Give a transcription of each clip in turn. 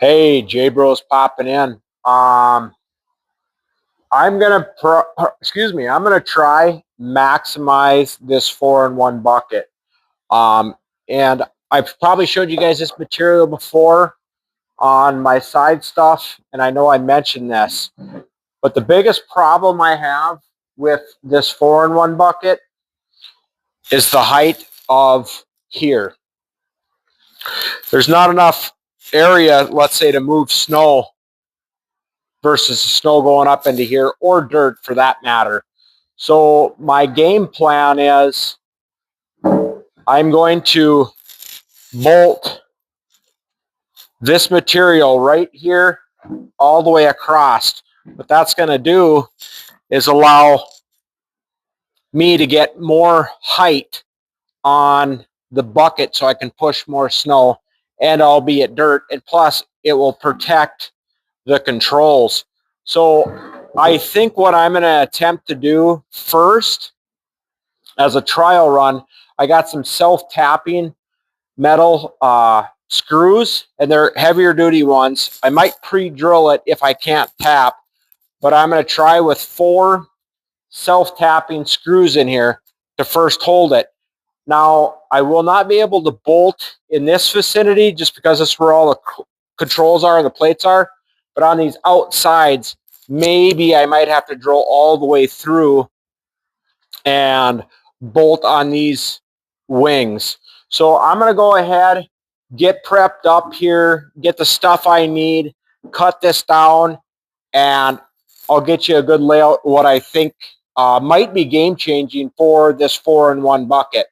Hey, J Bros popping in. I'm gonna I'm gonna try maximize this 4-in-1 bucket. Um, and I've probably showed you guys this material before on my side stuff, and I know I mentioned this, but the biggest problem I have with this 4-in-1 bucket is the height of here. There's not enough area, let's say, to move snow versus snow going up into here, or dirt for that matter. So my game plan is I'm going to bolt this material right here all the way across. What that's going to do is allow me to get more height on the bucket so I can push more snow, and albeit dirt, and plus it will protect the controls. So I think what I'm going to attempt to do first as a trial run, I got some self-tapping metal screws, and they're heavier duty ones. I might pre-drill it if I can't tap, but I'm going to try with 4 self-tapping screws in here to first hold it. Now, I will not be able to bolt in this vicinity just because that's where all the controls are and the plates are, but on these outsides, maybe I might have to drill all the way through and bolt on these wings. So I'm going to go ahead, get prepped up here, get the stuff I need, cut this down, and I'll get you a good layout, what I think might be game changing for this 4-in-1 bucket.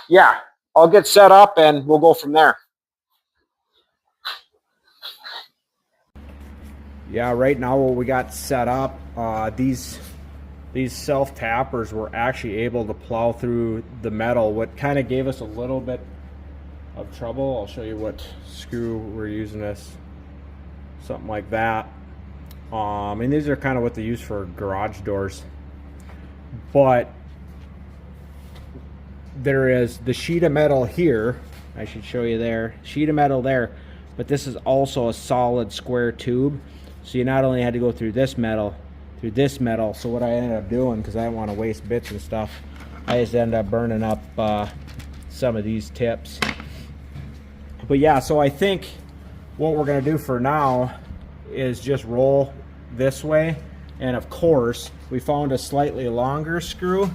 Yeah, I'll get set up and we'll go from there. Yeah, right now what we got set up, these self-tappers were actually able to plow through the metal. What kind of gave us a little bit of trouble, I'll show you what screw we're using this, something like that. And these are kind of what they use for garage doors. But there is the sheet of metal here, I should show you there, sheet of metal there, but this is also a solid square tube. So you not only had to go through this metal, so what I ended up doing, because I didn't want to waste bits and stuff, I just ended up burning up some of these tips. But yeah, so I think what we're going to do for now is just roll this way. And of course, we found a slightly longer screw,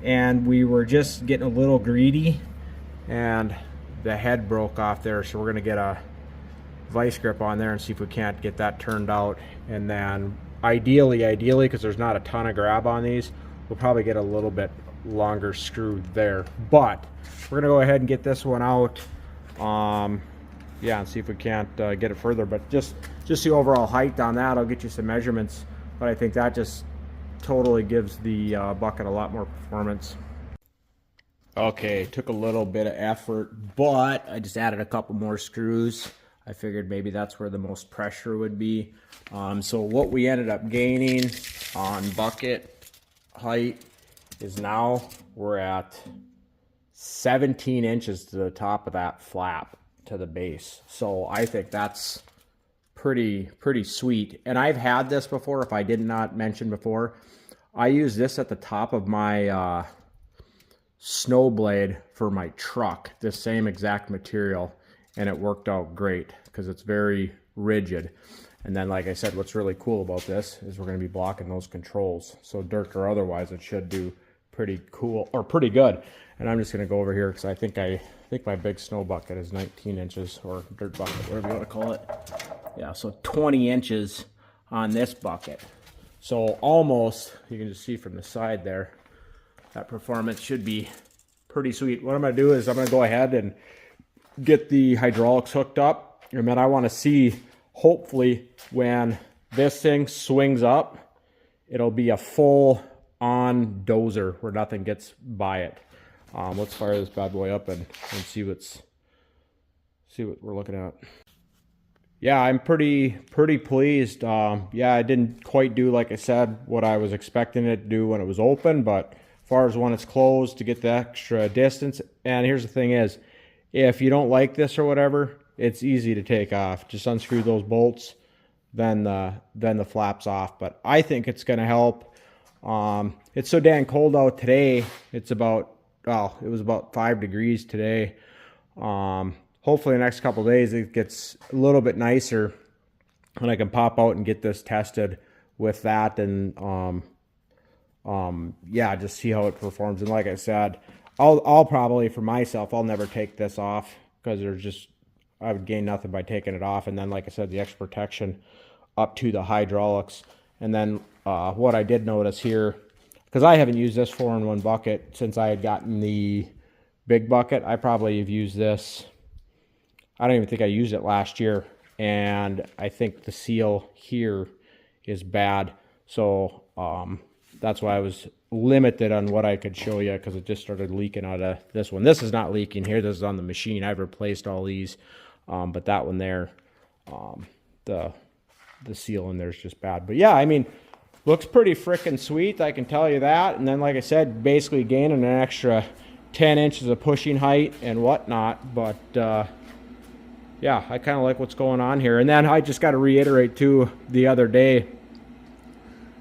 and we were just getting a little greedy, and the head broke off there. So we're going to get a vice grip on there and see if we can't get that turned out. And then ideally, because there's not a ton of grab on these, we'll probably get a little bit longer screw there. But we're gonna go ahead and get this one out, yeah, and see if we can't get it further. But just the overall height on that, I'll get you some measurements, but I think that just totally gives the bucket a lot more performance. Okay, took a little bit of effort, but I just added a couple more screws. I figured maybe that's where the most pressure would be. So what we ended up gaining on bucket height is now we're at 17 inches to the top of that flap to the base. So I think that's pretty sweet. And I've had this before, if I did not mention before. I use this at the top of my snow blade for my truck, the same exact material, and it worked out great because it's very rigid. And then, like I said, what's really cool about this is we're going to be blocking those controls. So dirt or otherwise, it should do pretty cool, or pretty good. And I'm just going to go over here because I think my big snow bucket is 19 inches, or dirt bucket, whatever you want to call it. Yeah, so 20 inches on this bucket. So almost, you can just see from the side there, that performance should be pretty sweet. What I'm going to do is I'm going to go ahead and get the hydraulics hooked up, and then I want to see, hopefully, when this thing swings up, it'll be a full on dozer where nothing gets by it. Let's fire this bad boy up and see what we're looking at. Yeah, I'm pretty pleased. Yeah, I didn't quite do, like I said, what I was expecting it to do when it was open, but as far as when it's closed, to get the extra distance. And here's the thing is, if you don't like this or whatever, it's easy to take off. Just unscrew those bolts, then the flap's off. But I think it's going to help. It's so dang cold out today. It's about, well, it was about 5 degrees today. Hopefully the next couple of days it gets a little bit nicer and I can pop out and get this tested with that, and yeah, just see how it performs. And like I said, I'll probably, for myself, I'll never take this off, because there's just, I would gain nothing by taking it off. And then, like I said, the extra protection up to the hydraulics. And then what I did notice here, because I haven't used this 4-in-1 bucket since I had gotten the big bucket. I probably have used this, I don't even think I used it last year. And I think the seal here is bad. So that's why I was limited on what I could show you, because it just started leaking out of this one. This is not leaking here. This is on the machine. I've replaced all these. But that one there, the seal in there is just bad. But yeah, I mean, looks pretty freaking sweet, I can tell you that. And then, like I said, basically gaining an extra 10 inches of pushing height and whatnot. But yeah, I kind of like what's going on here. And then I just got to reiterate too, the other day,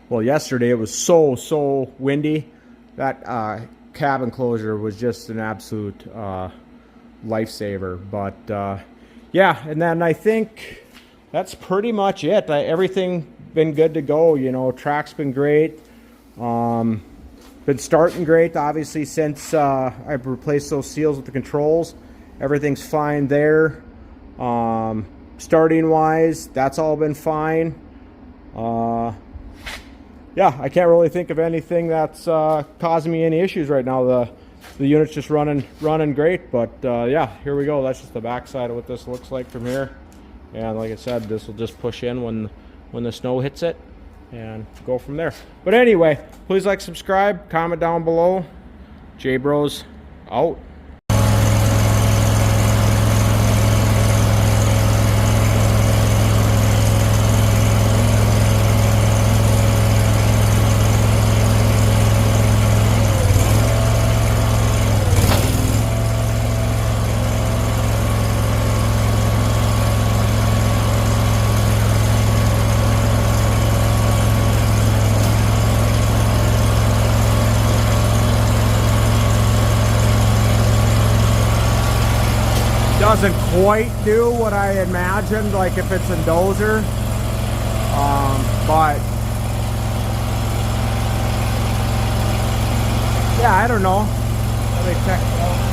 well, yesterday, it was so windy. That cabin closure was just an absolute lifesaver. But yeah, and then I think that's pretty much it. Everything been good to go. You know, track's been great. Been starting great, obviously, since I've replaced those seals with the controls. Everything's fine there. Starting wise, that's all been fine. Yeah, I can't really think of anything that's causing me any issues right now. The unit's just running great. But yeah, here we go. That's just the back side of what this looks like from here. And like I said, this will just push in when the snow hits it and go from there. But anyway, please like, subscribe, comment down below. J-Bros out. Doesn't quite do what I imagined, like if it's a dozer, but yeah, I don't know. Let me check it out.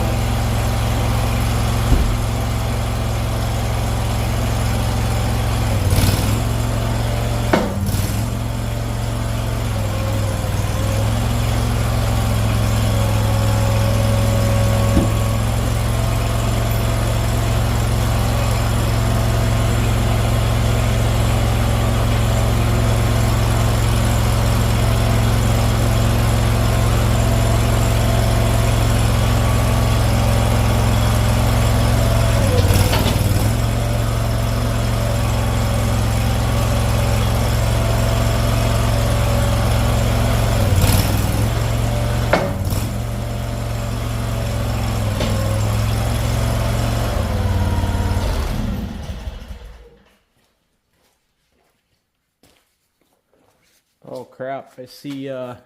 Oh crap, I see, I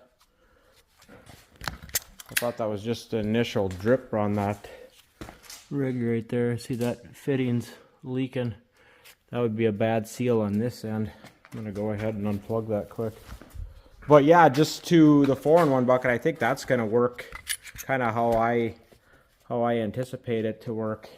thought that was just an initial drip on that rig right there. See that fitting's leaking. That would be a bad seal on this end. I'm gonna go ahead and unplug that quick. But yeah, just to the 4-in-1 bucket, I think that's gonna work kind of how I anticipate it to work.